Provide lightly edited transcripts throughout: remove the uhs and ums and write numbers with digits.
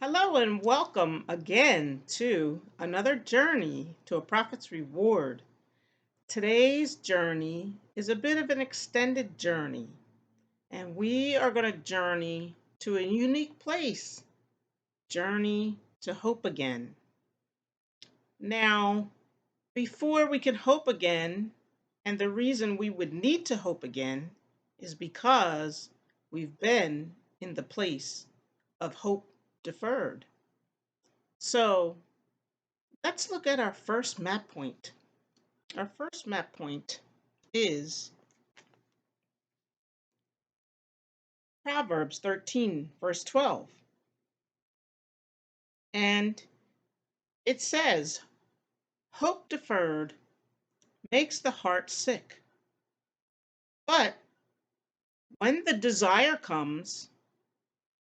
Hello and welcome again to another journey to a prophet's reward. Today's journey is a bit of an extended journey, and we are going to journey to a unique place, journey to hope again. Now, before we can hope again, and the reason we would need to hope again is because we've been in the place of hope deferred. So, let's look at our first map point. Our first map point is Proverbs 13, verse 12. And it says, hope deferred makes the heart sick. But when the desire comes,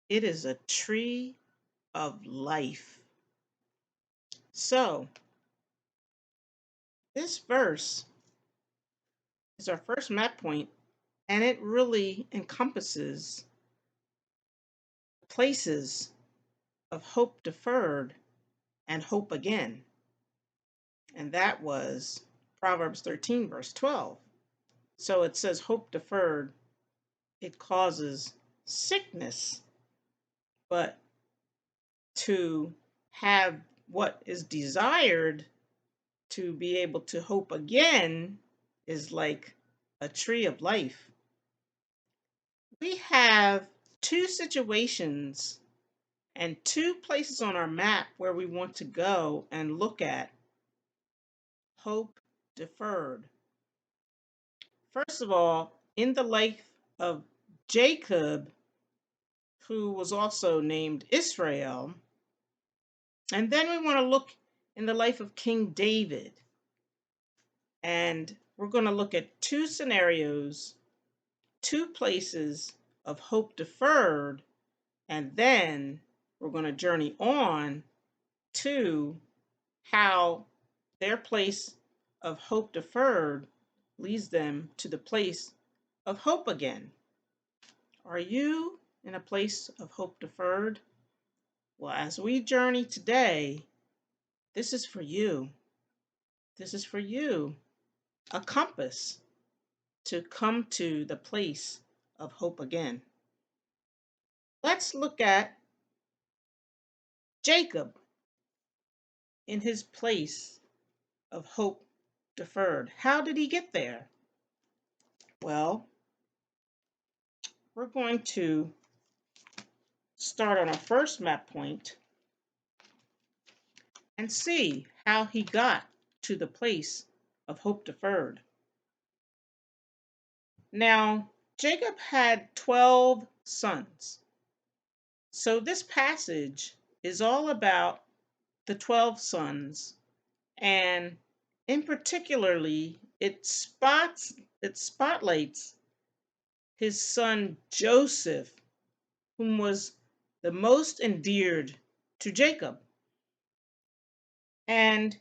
it is a tree of life. So, this verse is our first map point, and it really encompasses places of hope deferred and hope again. And that was Proverbs 13, verse 12. So it says, hope deferred, it causes sickness, but to have what is desired to be able to hope again is like a tree of life. We have two situations and two places on our map where we want to go and look at hope deferred. First of all, in the life of Jacob, who was also named Israel, and then we want to look in the life of King David. And we're going to look at two scenarios, two places of hope deferred, and then we're going to journey on to how their place of hope deferred leads them to the place of hope again. Are you in a place of hope deferred? Well, as we journey today, this is for you. This is for you. A compass to come to the place of hope again. Let's look at Jacob in his place of hope deferred. How did he get there? Well, we're going to start on our first map point and see how he got to the place of hope deferred. Now, Jacob had 12 sons. So this passage is all about the 12 sons, and in particularly it spotlights his son Joseph, whom was the most endeared to Jacob. And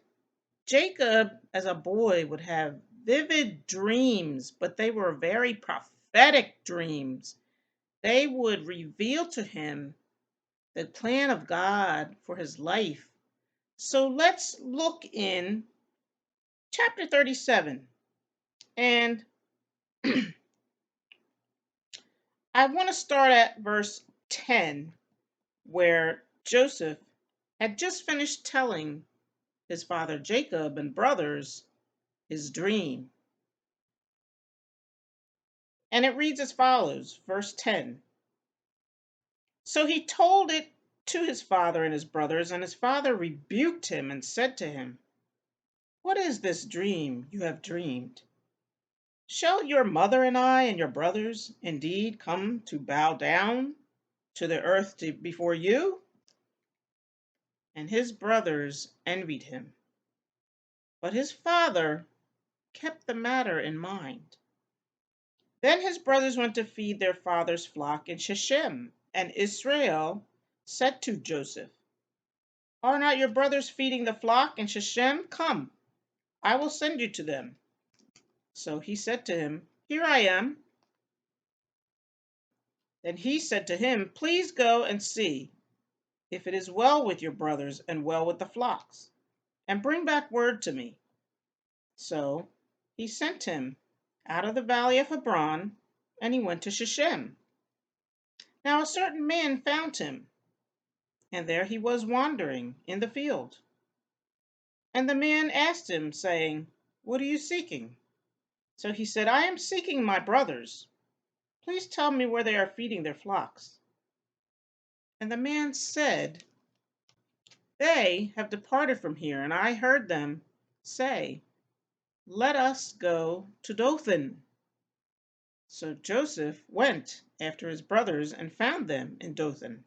Jacob, as a boy, would have vivid dreams, but they were very prophetic dreams. They would reveal to him the plan of God for his life. So let's look in chapter 37. And I want to start at verse 10, where Joseph had just finished telling his father Jacob and brothers his dream. And it reads as follows, verse 10. So he told it to his father and his brothers, and his father rebuked him and said to him, what is this dream you have dreamed? Shall your mother and I and your brothers indeed come to bow down to the earth before you? And his brothers envied him. But his father kept the matter in mind. Then his brothers went to feed their father's flock in Shechem, and Israel said to Joseph, are not your brothers feeding the flock in Shechem? Come, I will send you to them. So he said to him, here I am. Then he said to him, please go and see. if it is well with your brothers and well with the flocks, and bring back word to me." So he sent him out of the valley of Hebron, and he went to Shechem. Now a certain man found him, and there he was wandering in the field. And the man asked him, saying, "What are you seeking?" So he said, "I am seeking my brothers. Please tell me where they are feeding their flocks." And the man said, "They have departed from here, and I heard them say, 'Let us go to Dothan.'" So Joseph went after his brothers and found them in Dothan.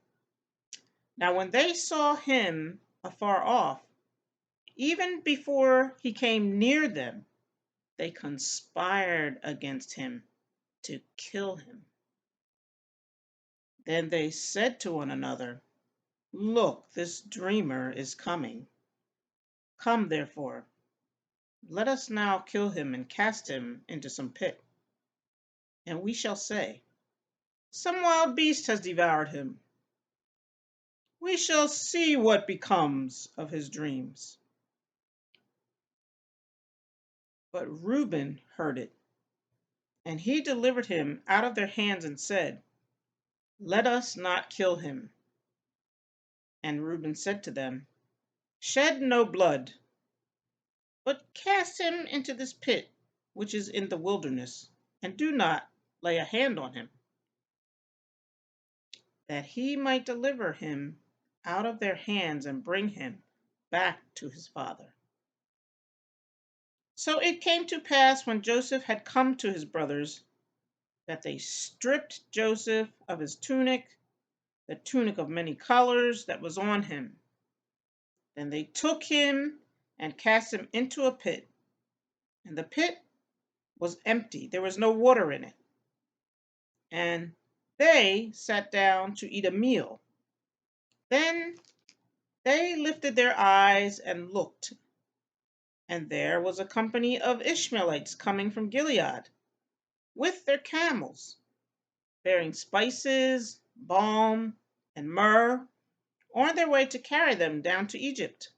Now when they saw him afar off, even before he came near them, they conspired against him to kill him. Then they said to one another, "Look, this dreamer is coming. Come, therefore, let us now kill him and cast him into some pit. And we shall say, 'Some wild beast has devoured him.' We shall see what becomes of his dreams." But Reuben heard it, and he delivered him out of their hands and said, "Let us not kill him." And Reuben said to them, "Shed no blood, but cast him into this pit which is in the wilderness, and do not lay a hand on him, that he might deliver him out of their hands and bring him back to his father." So it came to pass, when Joseph had come to his brothers, that they stripped Joseph of his tunic, the tunic of many colors that was on him. Then they took him and cast him into a pit, and the pit was empty, there was no water in it. And they sat down to eat a meal. Then they lifted their eyes and looked, and there was a company of Ishmaelites coming from Gilead with their camels, bearing spices, balm, and myrrh, on their way to carry them down to Egypt.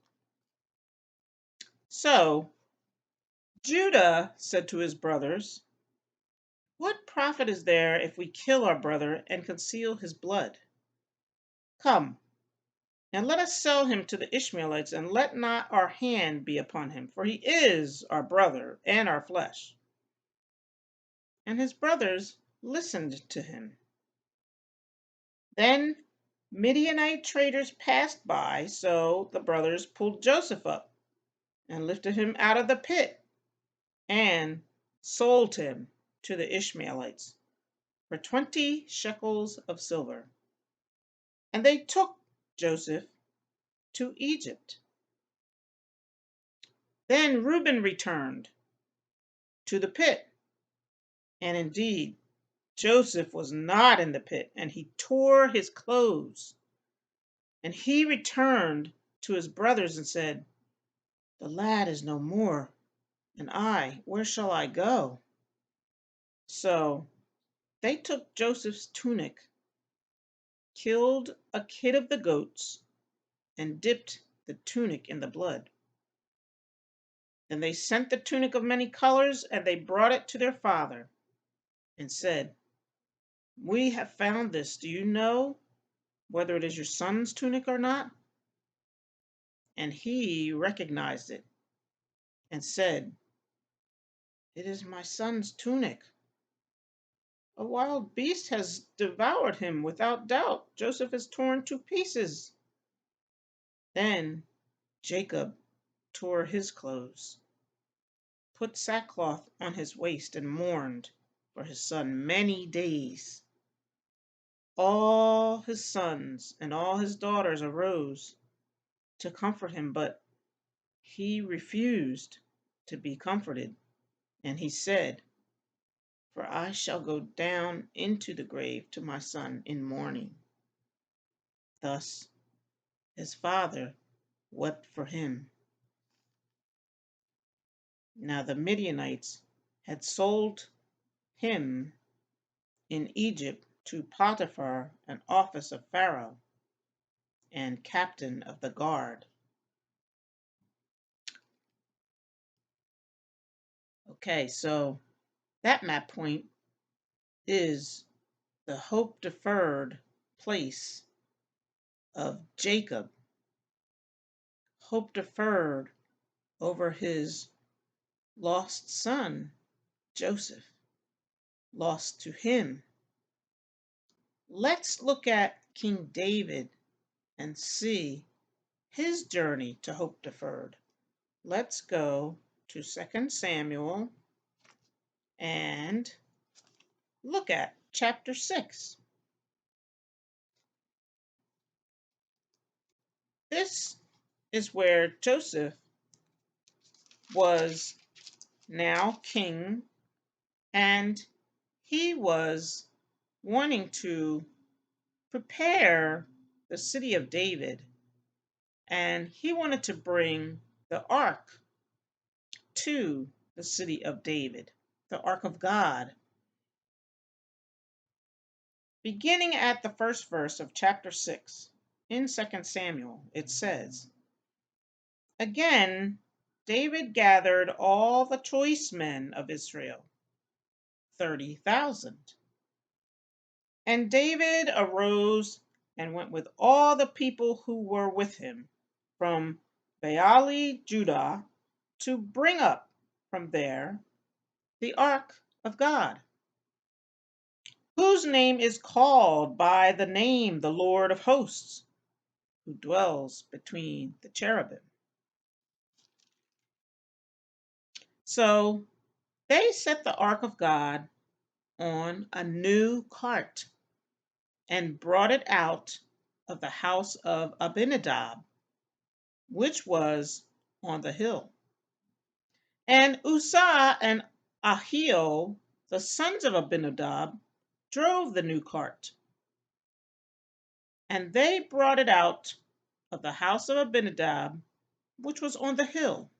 So Judah said to his brothers, "What profit is there if we kill our brother and conceal his blood? Come, and let us sell him to the Ishmaelites, and let not our hand be upon him, for he is our brother and our flesh." And his brothers listened to him. Then Midianite traders passed by, so the brothers pulled Joseph up and lifted him out of the pit and sold him to the Ishmaelites for 20 shekels of silver. And they took Joseph to Egypt. Then Reuben returned to the pit, and indeed Joseph was not in the pit, and he tore his clothes. And he returned to his brothers and said, "The lad is no more, and where shall I go?" So they took Joseph's tunic, killed a kid of the goats, and dipped the tunic in the blood. Then they sent the tunic of many colors, and they brought it to their father, and said, "We have found this. Do you know whether it is your son's tunic or not?" And he recognized it and said, "It is my son's tunic. A wild beast has devoured him without doubt. Joseph is torn to pieces." Then Jacob tore his clothes, put sackcloth on his waist, and mourned for his son many days. All his sons and all his daughters arose to comfort him, but he refused to be comforted. And he said, "For I shall go down into the grave to my son in mourning." Thus his father wept for him. Now the Midianites had sold him in Egypt to Potiphar, an office of Pharaoh. and captain of the guard. Okay, so that map point is the hope deferred place of Jacob. Hope deferred over his lost son, Joseph, lost to him. Let's look at King David and see his journey to hope deferred. Let's go to 2 Samuel and look at chapter 6. This is where Joseph was now king, and he was wanting to prepare the city of David, and he wanted to bring the ark to the city of David, the ark of God. Beginning at the first verse of chapter 6 in 2 Samuel, it says, "Again, David gathered all the choice men of Israel, 30,000. And David arose and went with all the people who were with him from Baale Judah to bring up from there the ark of God, whose name is called by the name the Lord of hosts, who dwells between the cherubim." So they set the ark of God on a new cart and brought it out of the house of Abinadab, which was on the hill. And Uzzah and Ahio, the sons of Abinadab, drove the new cart. And they brought it out of the house of Abinadab, which was on the hill,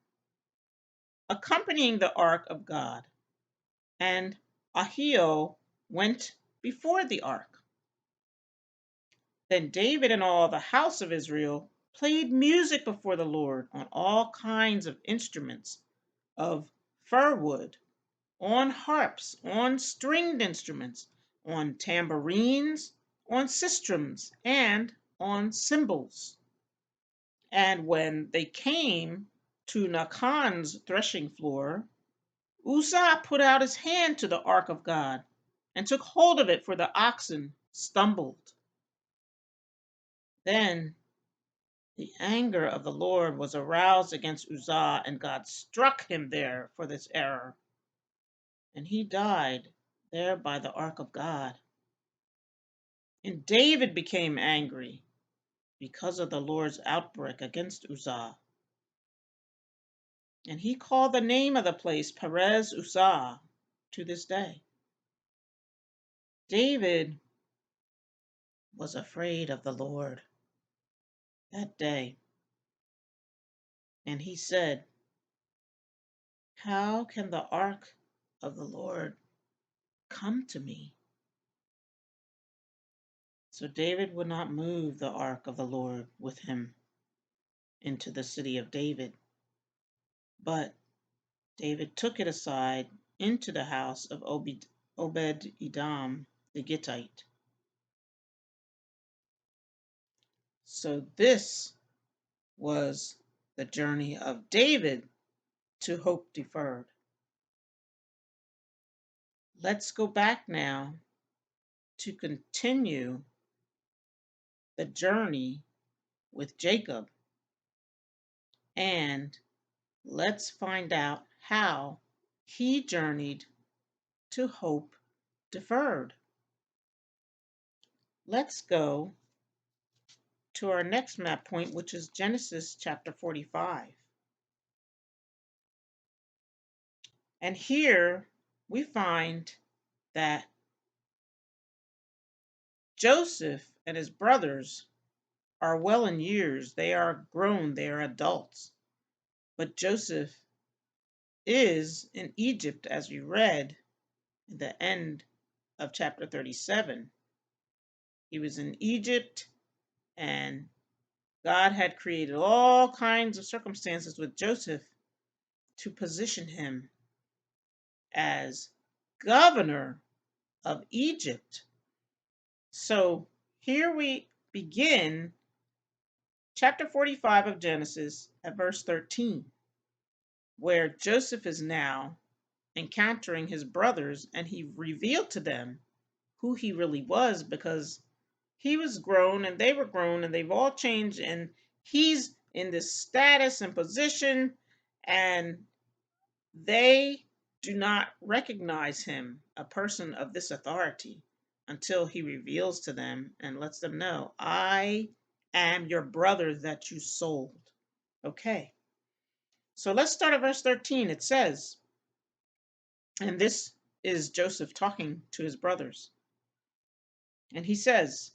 accompanying the ark of God. And Ahio went before the ark. Then David and all the house of Israel played music before the Lord on all kinds of instruments of fir wood, on harps, on stringed instruments, on tambourines, on sistrums, and on cymbals. And when they came to Nachon's threshing floor, Uzzah put out his hand to the ark of God and took hold of it, for the oxen stumbled. Then the anger of the Lord was aroused against Uzzah, and God struck him there for this error. And he died there by the ark of God. And David became angry because of the Lord's outbreak against Uzzah. And he called the name of the place Perez Uzzah to this day. David was afraid of the Lord that day. And he said, "How can the ark of the Lord come to me?" So David would not move the ark of the Lord with him into the city of David, but David took it aside into the house of Obed-Edom the Gittite. So this was the journey of David to hope deferred. Let's go back now to continue the journey with Jacob, and let's find out how he journeyed to hope deferred. Let's go to our next map point, which is Genesis chapter 45. And here we find that Joseph and his brothers are well in years. They are grown, they are adults. But Joseph is in Egypt, as we read at the end of chapter 37. He was in Egypt, and God had created all kinds of circumstances with Joseph to position him as governor of Egypt. So here we begin chapter 45 of Genesis at verse 13, where Joseph is now encountering his brothers, and he revealed to them who he really was, because he was grown and they were grown and they've all changed, and he's in this status and position, and they do not recognize him, a person of this authority, until he reveals to them and lets them know, I am your brother that you sold. Okay, so let's start at verse 13. It says, and this is Joseph talking to his brothers. And he says,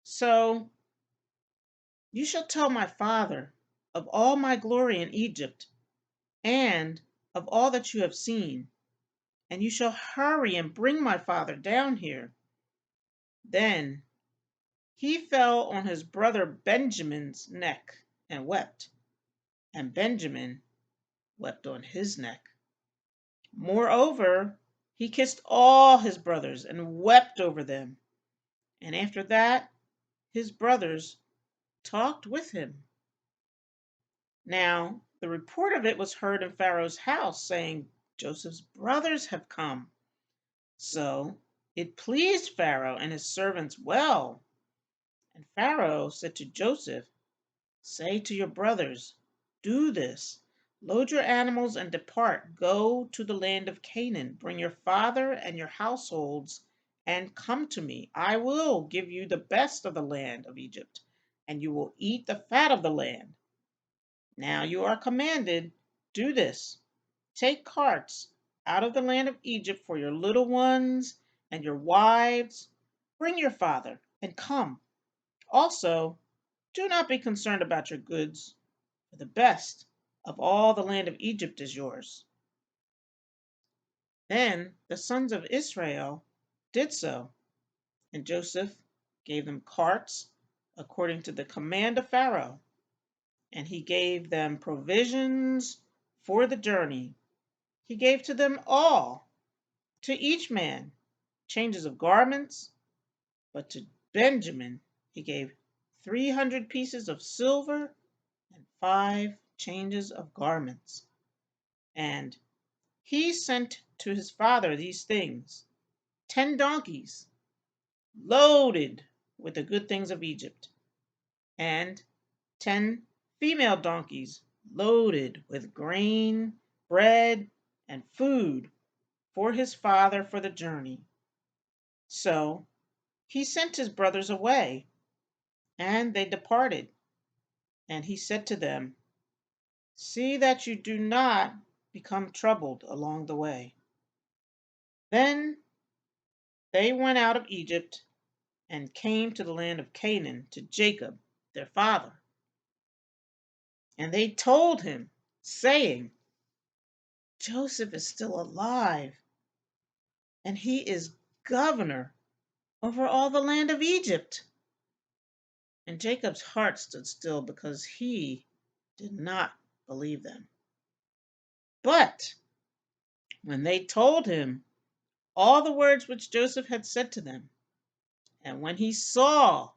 so you shall tell my father of all my glory in Egypt, and of all that you have seen, and you shall hurry and bring my father down here. Then he fell on his brother Benjamin's neck and wept, and Benjamin wept on his neck. Moreover, he kissed all his brothers and wept over them. And after that, his brothers talked with him. Now, the report of it was heard in Pharaoh's house, saying, Joseph's brothers have come. So it pleased Pharaoh and his servants well. And Pharaoh said to Joseph, say to your brothers, do this. Load your animals and depart. Go to the land of Canaan. Bring your father and your households and come to me. I will give you the best of the land of Egypt, and you will eat the fat of the land. Now you are commanded, do this. Take carts out of the land of Egypt for your little ones and your wives. Bring your father and come. Also, do not be concerned about your goods, for the best of all the land of Egypt is yours. Then the sons of Israel did so, and Joseph gave them carts according to the command of Pharaoh, and he gave them provisions for the journey. He gave to them all, to each man, changes of garments, but to Benjamin he gave 300 pieces of silver and 5 changes of garments. And he sent to his father these things: 10 donkeys loaded with the good things of Egypt, and 10 female donkeys loaded with grain, bread, and food for his father for the journey. So he sent his brothers away, and they departed. And he said to them, see that you do not become troubled along the way. Then they went out of Egypt and came to the land of Canaan to Jacob, their father. And they told him, saying, Joseph is still alive, and he is governor over all the land of Egypt. And Jacob's heart stood still because he did not believe them. But when they told him all the words which Joseph had said to them, and when he saw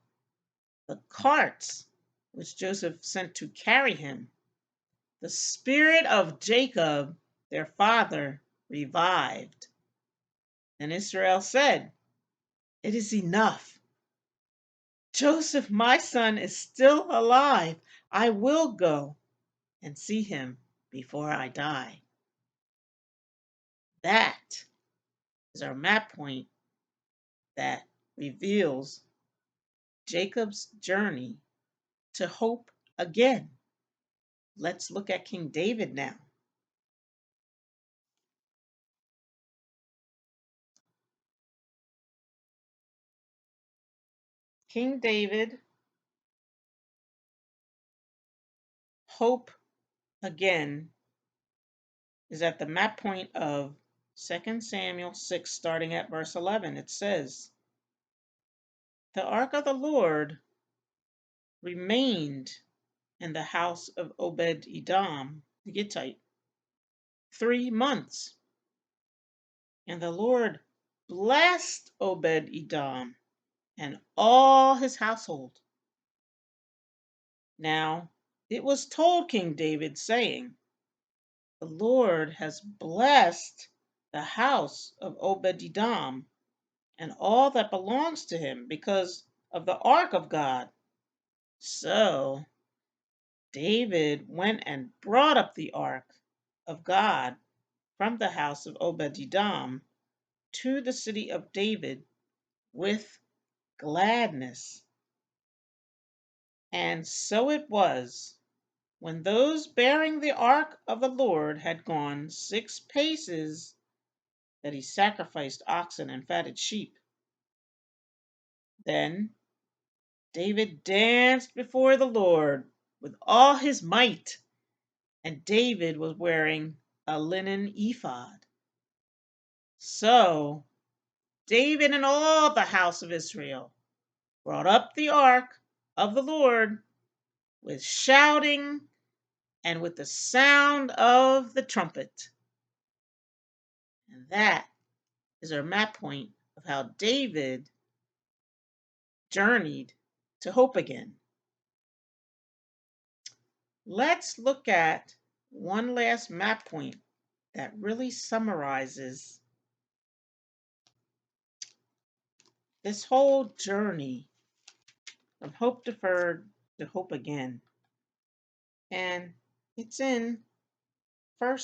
the carts which Joseph sent to carry him, the spirit of Jacob, their father, revived. And Israel said, it is enough. Joseph, my son, is still alive. I will go and see him before I die. That is our map point that reveals Jacob's journey to hope again. Let's look at King David now. King David, hope again, is at the map point of 2 Samuel 6, starting at verse 11. It says, the ark of the Lord remained in the house of Obed-Edom the Gittite 3 months. And the Lord blessed Obed-Edom and all his household. Now it was told King David, saying, the Lord has blessed the house of Obed-Edom and all that belongs to him because of the ark of God. So David went and brought up the ark of God from the house of Obed-Edom to the city of David with gladness. And so it was, when those bearing the ark of the Lord had gone 6 paces, that he sacrificed oxen and fatted sheep. Then David danced before the Lord with all his might, and David was wearing a linen ephod. So David and all the house of Israel brought up the ark of the Lord with shouting and with the sound of the trumpet. And that is our map point of how David journeyed to hope again. Let's look at one last map point that really summarizes this whole journey from hope deferred to hope again. And it's in 1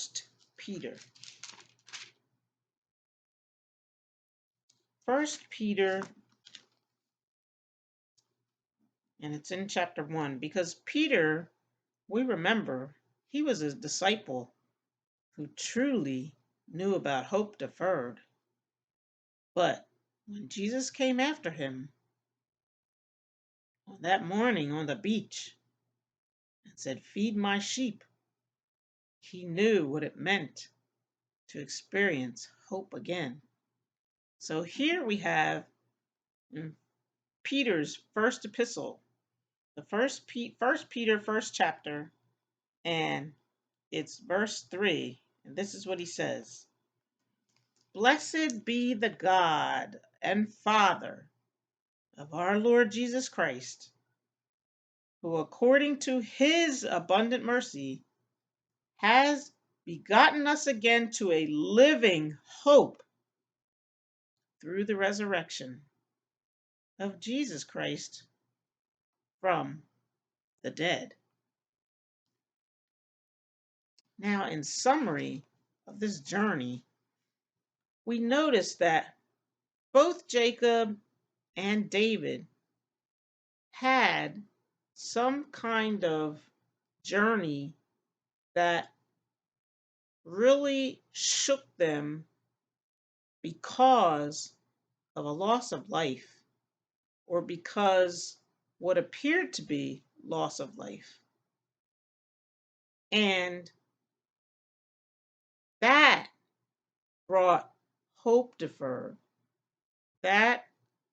Peter. 1 Peter, and it's in chapter 1, because Peter, we remember, he was a disciple who truly knew about hope deferred. But when Jesus came after him on that morning on the beach and said, feed my sheep, he knew what it meant to experience hope again. So here we have in Peter's first epistle, the first Peter, first chapter, and it's verse 3. And this is what he says. Blessed be the God and Father of our Lord Jesus Christ, who according to his abundant mercy has begotten us again to a living hope through the resurrection of Jesus Christ from the dead. Now, in summary of this journey, we notice that both Jacob and David had some kind of journey that really shook them because of a loss of life, or because what appeared to be loss of life. And that brought hope deferred. That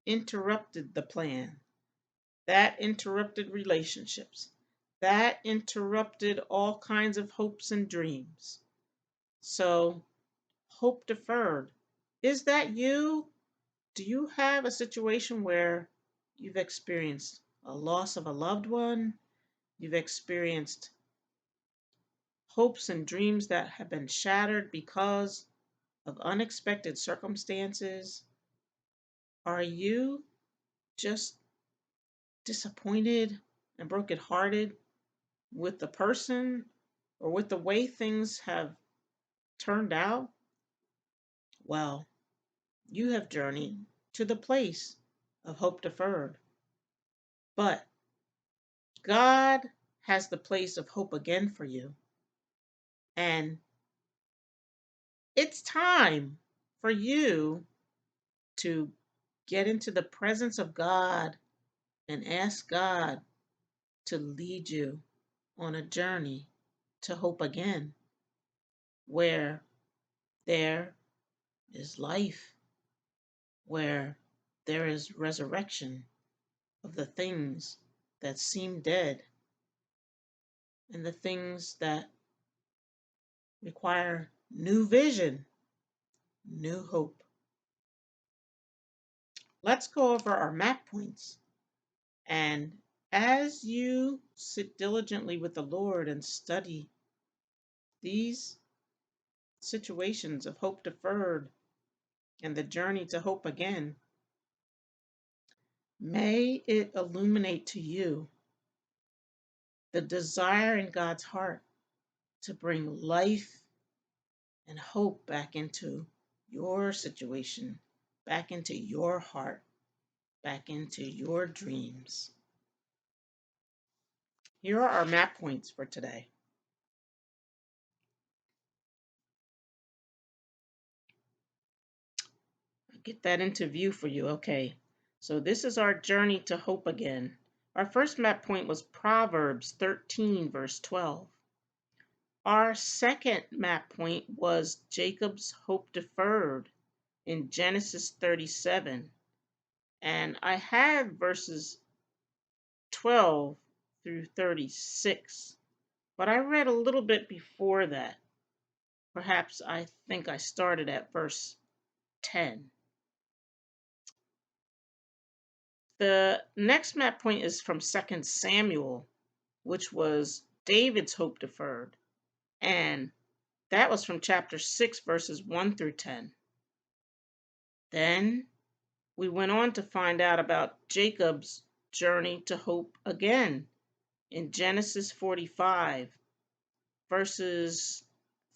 interrupted the plan. That interrupted relationships. That interrupted all kinds of hopes and dreams. So, hope deferred. Is that you? Do you have a situation where you've experienced a loss of a loved one? You've experienced hopes and dreams that have been shattered because of unexpected circumstances? Are you just disappointed and brokenhearted with the person or with the way things have turned out? Well, you have journeyed to the place of hope deferred. But God has the place of hope again for you. And it's time for you to get into the presence of God and ask God to lead you on a journey to hope again, where there is life, where there is resurrection of the things that seem dead and the things that require new vision, new hope. Let's go over our map points. And as you sit diligently with the Lord and study these situations of hope deferred and the journey to hope again, may it illuminate to you the desire in God's heart to bring life and hope back into your situation, back into your heart, back into your dreams. Here are our map points for today. I'll get that into view for you. Okay, so this is our journey to hope again. Our first map point was Proverbs 13, verse 12. Our second map point was Jacob's hope deferred in Genesis 37. And I have verses 12 through 36, but I read a little bit before that. Perhaps I think I started at verse 10. The next map point is from 2 Samuel, which was David's hope deferred. And that was from chapter 6, verses 1 through 10. Then we went on to find out about Jacob's journey to hope again in Genesis 45, verses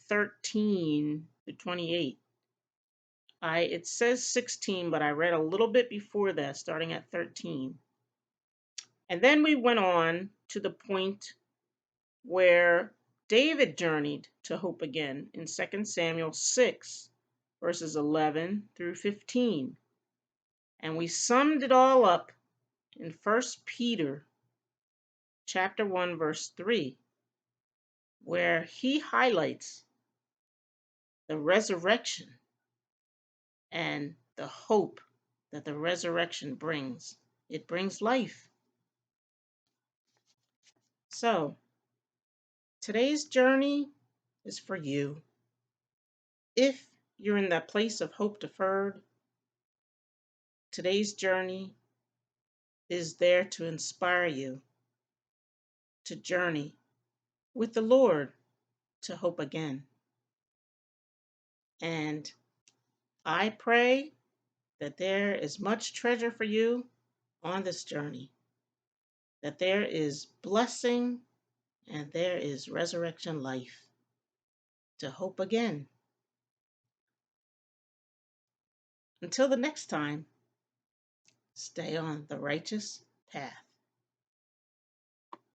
13 to 28. It says 16, but I read a little bit before that, starting at 13. And then we went on to the point where David journeyed to hope again in 2 Samuel 6, verses 11 through 15. And we summed it all up in 1 Peter chapter 1, verse 3, where he highlights the resurrection and the hope that the resurrection brings. It brings life. So, today's journey is for you. If you're in that place of hope deferred, today's journey is there to inspire you to journey with the Lord to hope again. And I pray that there is much treasure for you on this journey, that there is blessing and there is resurrection life to hope again. Until the next time, stay on the righteous path.